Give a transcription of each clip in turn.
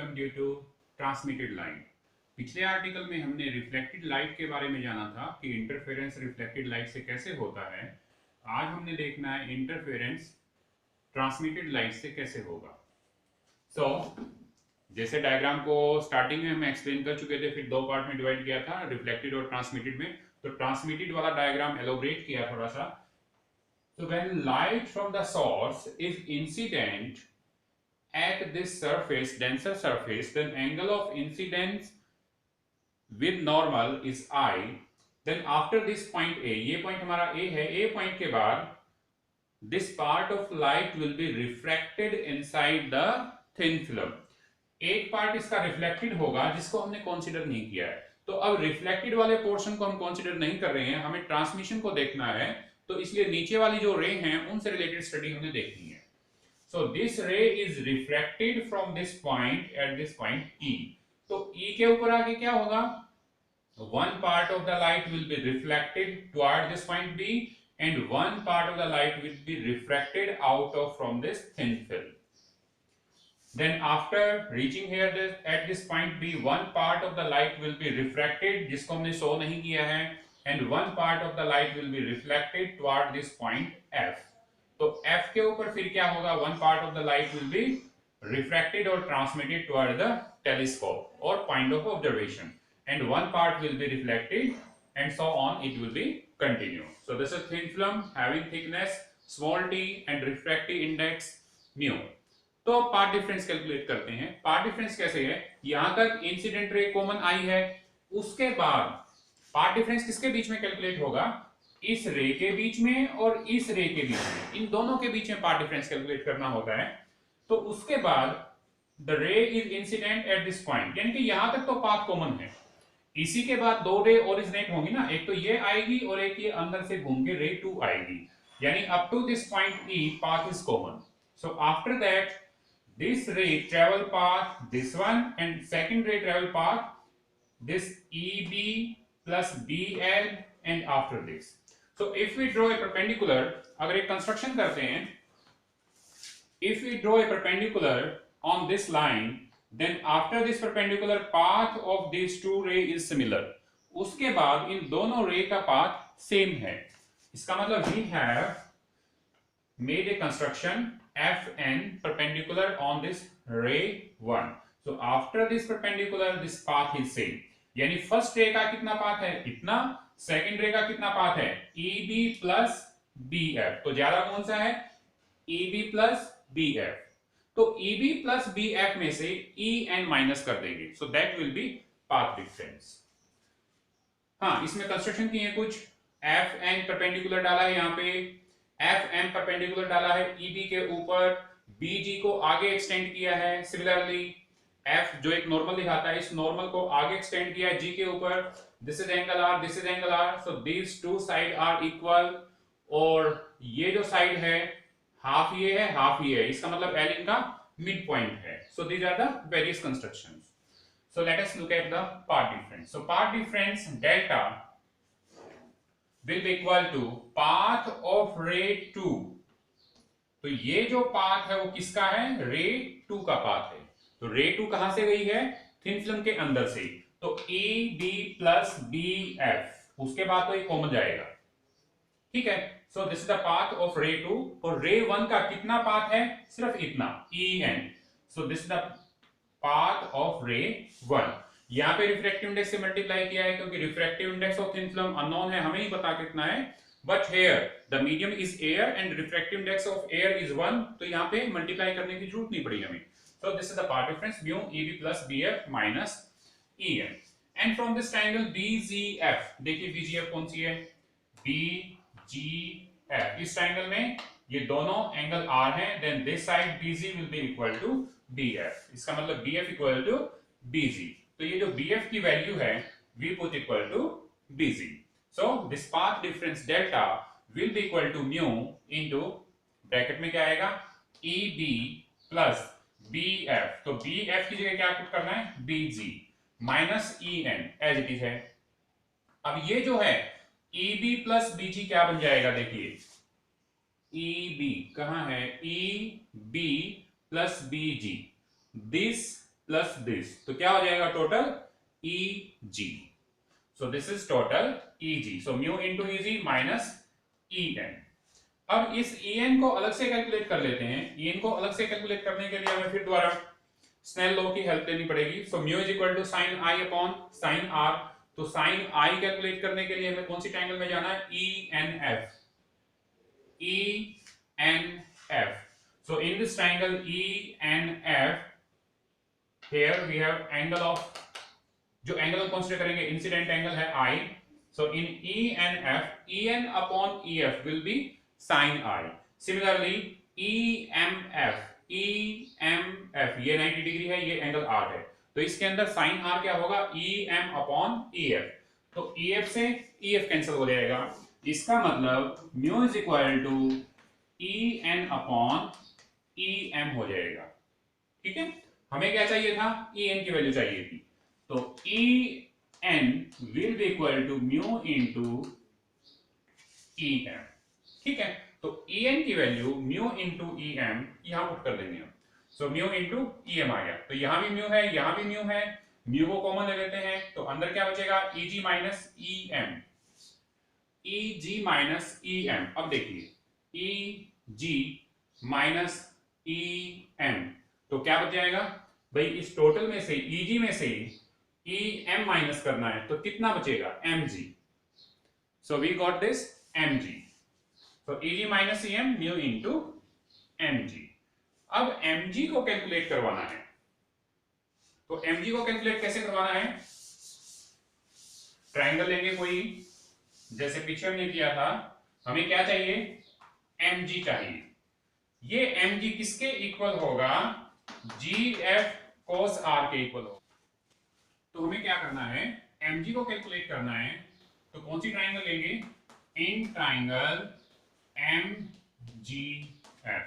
Film due to transmitted light. पिछले article में हमने रिफ्लेक्टेड लाइट के बारे में जाना था कि इंटरफेरेंस रिफ्लेक्टेड लाइट से कैसे होता है। आज हमने देखना है इंटरफेरेंस ट्रांसमिटेड लाइट से कैसे होगा। जैसे डायग्राम को स्टार्टिंग में हम एक्सप्लेन कर चुके थे, फिर दो पार्ट में डिवाइड किया था, रिफ्लेक्टेड और ट्रांसमिटेड में। तो ट्रांसमिटेड वाला डायग्राम एलोबरेट किया थोड़ा सा। So when light from the source is incident at this surface, denser surface, then angle of incidence with normal is I. Then after this point A, ये point हमारा A है, A point के बाद this part of light will be refracted inside the thin film. एक part इसका reflected होगा जिसको हमने कंसीडर नहीं किया है। तो अब रिफ्लेक्टेड वाले पोर्शन को हम कंसीडर नहीं कर रहे हैं, हमें ट्रांसमिशन को देखना है। तो इसलिए नीचे वाली जो रे हैं उनसे रिलेटेड स्टडी हमने देखनी है। सो दिस रे is refracted from this point at this point E। तो E के ऊपर आके क्या होगा, one part of the light will be reflected toward this point B and one part of the light will be refracted out of from this thin film. Then after reaching here at this point B, one part of the light will be refracted, जिसको हमने show नहीं किया है, and one part of the light will be reflected toward this point F. तो F के ऊपर फिर क्या होगा, one part of the light will be refracted or transmitted toward the telescope or point of observation, and one part will be reflected, and so on it will be continue. So this is thin film having thickness small t and refractive index mu. तो path difference calculate करते हैं। Path difference कैसे है, यहां तक incident ray common आई है, उसके बाद पाथ डिफरेंस किसके बीच में कैलकुलेट होगा, इस रे के बीच में और इस रे के बीच में, इन दोनों के बीच में पाथ डिफरेंस कैलकुलेट करना होता है। तो उसके बाद द रे is incident at this point, यानी कि यहां तक तो पाथ कॉमन है। इसी के बाद दो रे ओरिजिनेट होंगी ना, एक तो ये आएगी और एक ये अंदर से घूम के रे 2 आएगी, यानी up to this point E path is common. So after that this ray travel path this one, and second ray travel path this EB plus BL, and after this. So if we draw a perpendicular, अगर एक construction करते हैं, if we draw a perpendicular on this line, then after this perpendicular path of these two ray is similar. उसके बाद इन दोनों रे का path same है। इसका मतलब we have made a construction Fn perpendicular on this ray 1. So after this perpendicular this path is same, यानी first ray का कितना पाथ है, इतना, सेकंड रे का कितना पाथ है, EB प्लस BF। तो ज्यादा कौन सा है, EB प्लस BF। तो EB प्लस BF में से EN माइनस कर देंगे, so that will be path difference. हाँ, इसमें कंस्ट्रक्शन की है कुछ, Fn परपेंडिकुलर डाला है यहाँ पे, Fm परपेंडिकुलर डाला है EB के ऊपर, BG को आगे एक्सटेंड किया है, सिमिलरली F जो एक नॉर्मल दिखाता है, इस नॉर्मल को आगे एक्सटेंड किया है G के ऊपर। This is angle R, this is angle R, so these two side are equal, और ये जो साइड है हाफ ये है हाफ ये है, इसका मतलब L इनका मिड पॉइंट है। So these are the various constructions. So let us look at the path difference. So path difference delta will be equal to path of ray 2। तो ये जो पाथ है वो किसका है, रे 2 का पाथ है। तो रे 2 कहां से गई है, थिन फिल्म के अंदर से, तो EB प्लस BF, उसके बाद तो ये कॉमन जाएगा, ठीक है। सो this is the path of रे 2, और रे 1 का कितना पाथ है, सिर्फ इतना, EN। So this is the path of रे 1। यहाँ पे रिफ्रैक्टिव इंडेक्स से मल्टीप्लाई किया है, क्योंकि refractive index of thin film unknown है, हमें ही पता कितना है, but here the medium is air and refractive index of air is 1, तो यहाँ पे मल्टीप्लाई करने की जरूरत नहीं पड़ी हमें। सो this is the path difference mu EB plus BF minus EN। And from this triangle BGF, देखिए BGF कौन सी है, BGF, इस ट्रायंगल में ये दोनों एंगल R हैं, then this side BG will be equal to BF, इसका मतलब BF इक्वल टू BG। तो ये जो BF की वैल्यू है we put equal to BG. So this path difference delta will be equal to mu into bracket में क्या आएगा, EB plus BF। तो BF की जगह क्या पुट करना है, BG minus EN as it is है। अब ये जो है EB प्लस BG क्या बन जाएगा, देखिए EB कहां है, EB plus BG, this plus this, तो क्या हो जाएगा total EG। So this is total EG। So mu into EG minus EN। अब इस EN को अलग से कैलकुलेट कर लेते हैं। EN को अलग से कैलकुलेट करने के लिए हमें फिर दोबारा स्नेल लॉ की हेल्प लेनी पड़ेगी। So mu is equal to sine i upon sine r. तो साइन आई कैलकुलेट करने के लिए हमें कौन सी ट्रायंगल में जाना है? ENF। ENF। So in this triangle ENF, here we have angle of, जो एंगल हम कंसीडर करेंगे इंसिडेंट एंगल है I। So in ENF, EN upon EF will be sin I। Similarly EMF, EMF ये 90 degree है, ये angle R है, तो इसके अंदर sin R क्या होगा? EM upon EF। तो EF से EF कैंसिल हो जाएगा, इसका मतलब mu is equal to EN upon EM हो जाएगा। ठीक है, हमें क्या चाहिए था? EN की वैल्यू चाहिए थी, तो EN will be equal to mu into EM। ठीक है, तो EN की वैल्यू म्यू इनटू EM यहां पुट कर देंगे हम। सो म्यू इनटू EM आ गया, तो यहां भी म्यू है, यहां भी म्यू है, म्यू को कॉमन ले लेते हैं, तो अंदर क्या बचेगा? EG minus EM। EG minus EM। अब देखिए EG माइनस EM, तो क्या बच जाएगा भाई? इस टोटल में से EG में से EM माइनस करना है, तो कितना बचेगा? MG। So we got this MG। So EG minus EM mu into MG। अब MG को कैलकुलेट करवाना है, तो MG को कैलकुलेट कैसे करवाना है? ट्रायंगल लेंगे कोई, जैसे पीछे हमने किया था। हमें क्या चाहिए? MG चाहिए। ये MG किसके इक्वल होगा? GF cos R के इक्वल होगा। तो हमें क्या करना है? MG को कैलकुलेट करना है, तो कौन सी ट्रायंगल लेंगे? In triangle MGF।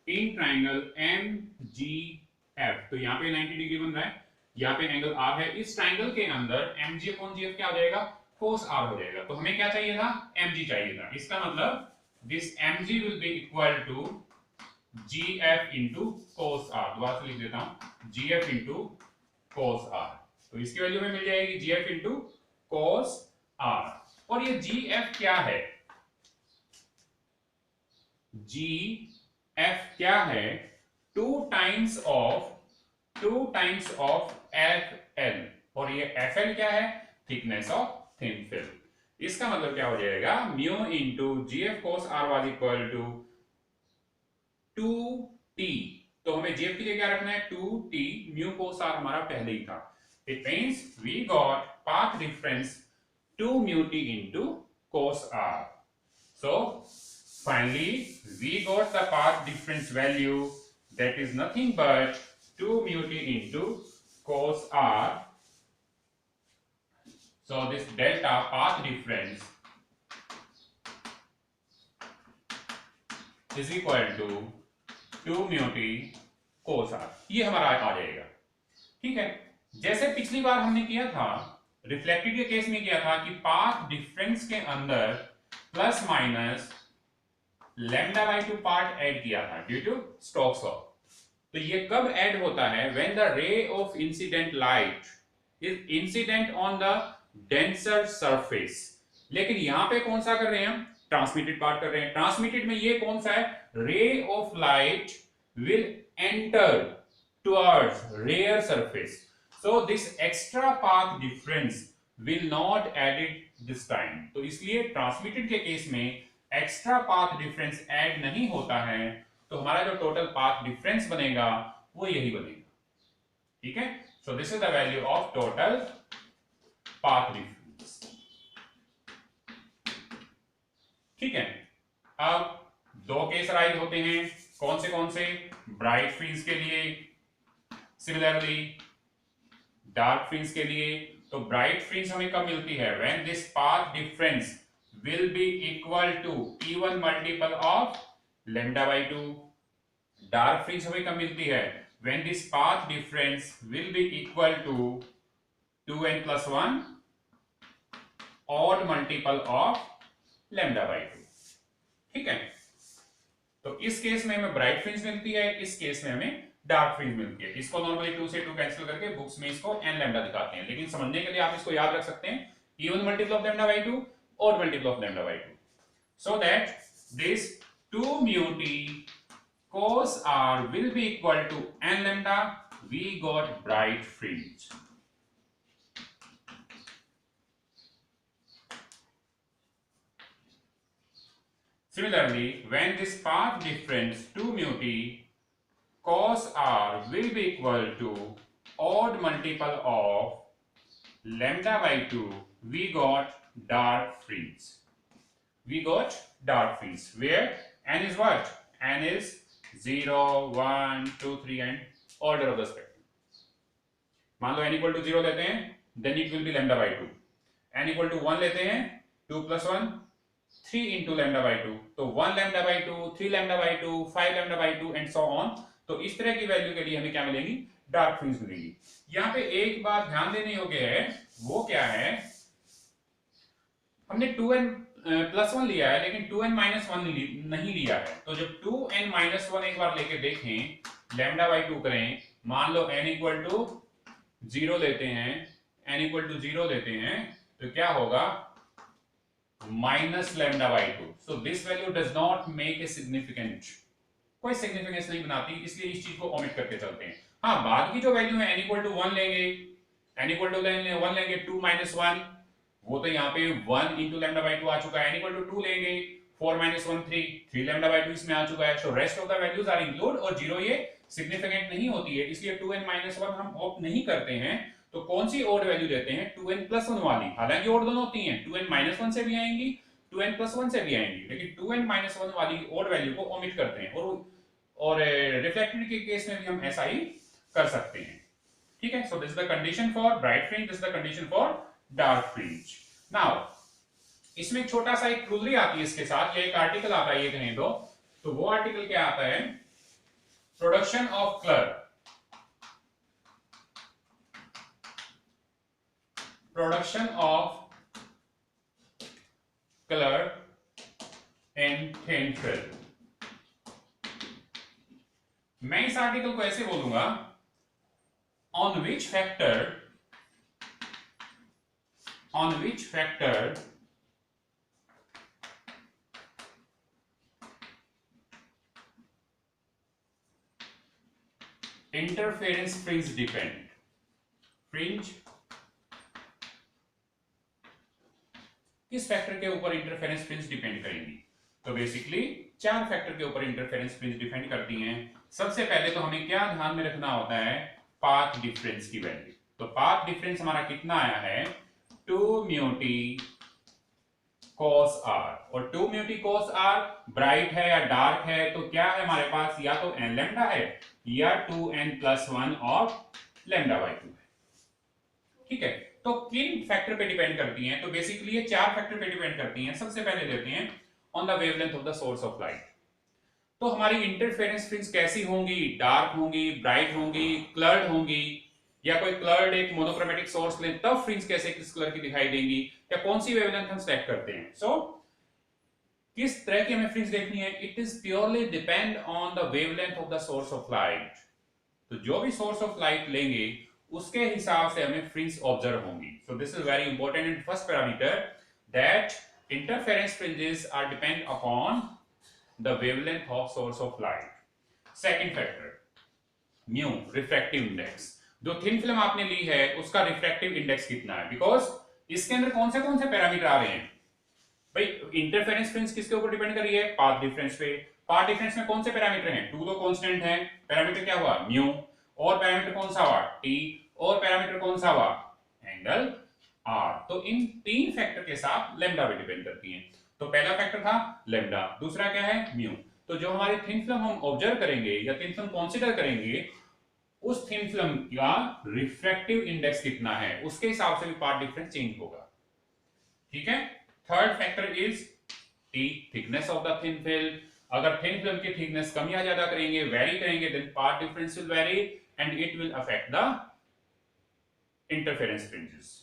In triangle MGF, तो यहां पे 90 डिग्री बन रहा है, यहां पे एंगल R है। इस ट्रायंगल के अंदर MG अपॉन GF क्या हो जाएगा? cos R हो जाएगा। तो हमें क्या चाहिए था? MG चाहिए था। इसका मतलब this MG will be equal to GF into cos R। दोबारा से लिख देता हूं, GF into cos R। तो इसकी वैल्यू में मिल जाएगी GF into cos R। और ये GF क्या है? GF क्या है? 2 टाइम्स ऑफ FL। और ये FL क्या है? Thickness of thin film. इसका मतलब क्या हो जाएगा? Mu into GF cos R was equal to 2T। तो हमें GF के लिए क्या रखना है? 2T। म्यू cos R हमारा पहले ही था। It means we got path difference 2 mu T into cos R। So finally we got the path difference value, that is nothing but 2 mu T into cos R। So this delta path difference is equal to 2 mu T cos R। ये हमारा आ जाएगा। ठीक है, जैसे पिछली बार हमने किया था, रिफ्लेक्टेड के केस में किया था कि पाथ डिफरेंस के अंदर plus minus lambda by 2 part add किया था ड्यू टू स्टोक्स लॉ। तो ये कब ऐड होता है? When the ray of incident light is incident on the denser surface. लेकिन यहां पे कौन सा कर रहे हैं हम? ट्रांसमिटेड पार्ट कर रहे हैं। ट्रांसमिटेड में ये कौन सा है? Ray of light will enter towards rare surface. So this extra path difference will not added this time। तो इसलिए ट्रांसमिटेड के केस में एक्स्ट्रा पाथ डिफरेंस ऐड नहीं होता है, तो हमारा जो टोटल पाथ डिफरेंस बनेगा वो यही बनेगा। ठीक है, सो this is the value of total path difference. ठीक है, अब दो केस राइज होते हैं, कौन से? ब्राइट फ्रिंज के लिए, सिमिलरली डार्क फ्रिंज के लिए। तो ब्राइट फ्रिंज हमें कब मिलती है? When this path difference will be equal to even multiple of lambda by 2। Dark fringe हमें कब मिलती है? When this path difference will be equal to 2n plus 1 odd multiple of lambda by 2। ठीक है, तो इस केस में हमें ब्राइट फ्रिंज मिलती है, इस केस में हमें डार्क फ्रिंज मिलती है। इसको नॉर्मली 2 से 2 कैंसिल करके बुक्स में इसको n लैम्डा दिखाते हैं, लेकिन समझने के लिए आप इसको याद रख सकते हैं even multiple of lambda by 2 और multiple of lambda by 2, so that this 2 mu t cos r will be equal to n lambda. We got bright fringe. Similarly, when this path difference 2 mu t cos r will be equal to odd multiple of lambda by 2, we got dark fringe. We got dark fringe where n is what? N is 0, 1, 2, 3 and order of the spectrum. मान लो n equal to 0 लेते हैं, then it will be lambda by 2. n equal to 1 लेते हैं, 2 plus 1 3 into lambda by 2, तो 1 lambda by 2, 3 lambda by 2, 5 lambda by 2 and so on. तो इस तरह की वैल्यू के लिए हमें क्या मिलेंगी? डार्क फ्रिंज मिलेगी। यहाँ पे एक बात ध्यान देने योग्य है, वो क्या है, हमने 2n प्लस 1 लिया है लेकिन 2n माइनस 1 नहीं लिया है। तो जब 2n माइनस 1 एक बार लेके देखें, लैम्डा बाई 2 करें, मान लो n इक्वल टू 0 लेते हैं, n इक्वल टू 0 लेते हैं, तो क्या होगा? Minus lambda by 2। So this value does not make a significant, कोई सिग्निफिकेंस नहीं बनाती, इसलिए इस चीज को ओमिट करके चलते हैं। हाँ, बाद की जो वैल्यू है n इक्वल टू 1 लेंगे, n इक्वल टू 1 लेंगे, 2 माइनस 1, वो तो यहाँ पे 1 इंटू लैम्डा बाई 2 आ चुका है, n इक्वल टू 2 लेंगे, 4 माइनस 1 3 लैम्डा बाई 2 इसमें आ चुका है। So rest of the values are include, और 0 ये सिग्निफिकेंट नहीं होती है, इसलिए 2n माइनस 1 हम ऑप्ट नहीं करते हैं। तो कौन सी ओड वैल्यू लेते हैं? 2n प्लस 1 वाली। हालांकि ओड दोनों होती हैं, 2n माइनस 1 से भी आएंगी, 2n प्लस 1 से भी आएंगी, लेकिन 2n माइनस 1 वाली ओड वैल्यू को ओमिट करते हैं। और रिफ्लेक्टेड के केस में भी हम ऐसा ही कर सकते हैं। ठीक है, सो this is the condition for bright fringe, this is the condition for dark fringe. Now इसमें एक छोटा सा एक क्लूजरी आती है इसके साथ, या एक आर्टिकल आता है ये कहें तो वो आर्टिकल क्या आता है? Production of colour, production of colour in thin film. मैं इस आर्टिकल को ऐसे बोलूंगा, on which factor interference fringe depend, fringe किस फैक्टर के ऊपर इंटरफेरेंस फ्रिंज डिपेंड करेंगी? तो बेसिकली 4 फैक्टर के ऊपर इंटरफेरेंस फ्रिंज डिपेंड करती हैं। सबसे पहले तो हमें क्या ध्यान में रखना होता है? पाथ डिफरेंस की वैल्यू। तो पाथ डिफरेंस हमारा कितना आया है? 2 mu t cos r, और 2 mu t cos r bright है या डार्क है, तो क्या है हमारे पास? या तो n लैम्डा है या 2n प्लस 1 और लैम्डा बाई 2 है। ठीक है, तो किन फैक्टर पे डिपेंड करती हैं? तो बेसिकली ये 4 फैक्टर पे डिपेंड करती हैं। सबसे पहले लेते हैं on the wavelength of the source of light. तो हमारी इंटरफेरेंस फ्रिंज कैसी होंगी? डार्क होंगी, ब्राइट होंगी, क्लर्ड होंगी, या कोई क्लर्ड एक मोनोक्रोमेटिक सोर्स लें तब फ्रिंज कैसे किस कलर की दिखाई देंगी, या कौन सी वेवलेंथ हम सेलेक्ट करते हैं। सो किस तरह की हमें फ्रिंज देखनी है? It is purely depend on the wavelength of the source of light. तो जो भी सोर्स ऑफ लाइट लेंगे उसके हिसाब से हमें फ्रिंज ऑब्जर्व होंगी। So this is very important in first parameter, that interference fringes are depend upon the wavelength of source of light. Second factor mu, refractive index. जो थिन फिल्म आपने ली है उसका रिफ्रैक्टिव इंडेक्स कितना है? Because इसके अंदर कौन से पैरामीटर आ रहे हैं भाई? इंटरफेरेंस फ्रिंज किसके ऊपर डिपेंड कर रही है? पाथ डिफरेंस पे। पाथ डिफरेंस में कौन से पैरामीटर हैं? 2 तो कांस्टेंट है, पैरामीटर क्या हुआ? म्यू, और पैरामीटर कौन सा हुआ? टी, और पैरामीटर कौन सा हुआ? Angle r. तो इन 3 फैक्टर के साथ लैम्डा भी डिपेंड करती हैं। तो पहला फैक्टर था लैम्डा, दूसरा क्या है? म्यू। तो जो हमारी थिन फिल्म हम ऑब्जर्व करेंगे या थिन फिल्म कंसीडर करेंगे, उस थिन फिल्म का रिफ्रैक्टिव इंडेक्स कितना है, उसके हिसाब से भी पाथ डिफरेंस चेंज होगा। ठीक है, third factor is T, thickness of the thin film. अगर थिन फिल्म की थिकनेस कम या ज्यादा करेंगे, वेरी करेंगे, then path difference will vary and it will affect the interference fringes.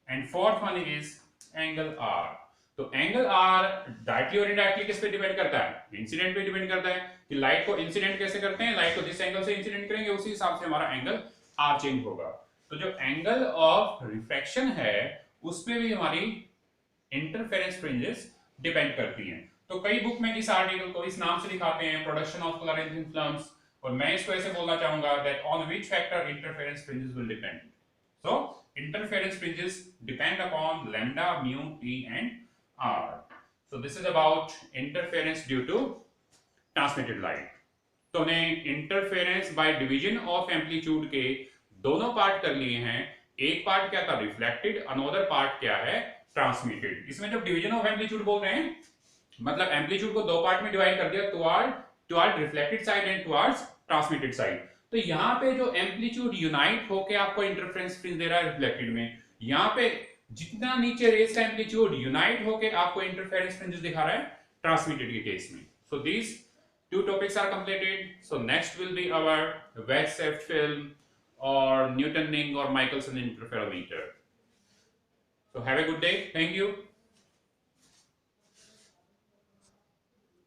And fourth one is angle r. तो angle r directly और indirectly किस पे डिपेंड करता है? इंसिडेंट पे डिपेंड करता है कि लाइट को इंसिडेंट कैसे करते हैं, लाइट को जिस एंगल से इंसिडेंट करेंगे उसी हिसाब से हमारा एंगल आर चेंज होगा। तो जो एंगल ऑफ रिफ्रैक्शन है उस पे भी हमारी इंटरफेरेंस फ्रिंजेस डिपेंड करती हैं। तो कई बुक में इस आर्टिकल को इस नाम से दिखाते हैं, production of colour in films, और मैं इसको ऐसे बोलना चाहूंगा that on which factor interference fringes will depend. So interference fringes depend upon lambda, mu, t and r. So this is about interference due to transmitted light. तो हमने interference by division of amplitude के दोनों part कर लिए हैं। एक part क्या था? रिफ्लेक्टेड, अनदर पार्ट क्या है? ट्रांसमिटेड। इसमें जब डिवीजन ऑफ एम्पलीट्यूड बोल रहे हैं मतलब एम्पलीट्यूड को दो पार्ट में डिवाइड कर दिया, toward reflected side and towards transmitted side. तो यहाँ पे जो एम्पलीट्यूड यूनाइट होके आपको इंटरफेरेंस फ्रिंज दे रहा है रिफ्लेक्टेड में, यहाँ पे जितना नीचे रेज का एम्पलीट्यूड यूनाइट होके आपको इंटरफेरेंस फ्रिंजेस दिखा रहा है ट्रांसमिटेड के केस में। सो these two topics are completed. So next will be our wedge-shaped film or Newton ring or Michelson interferometer. So have a good day. Thank you.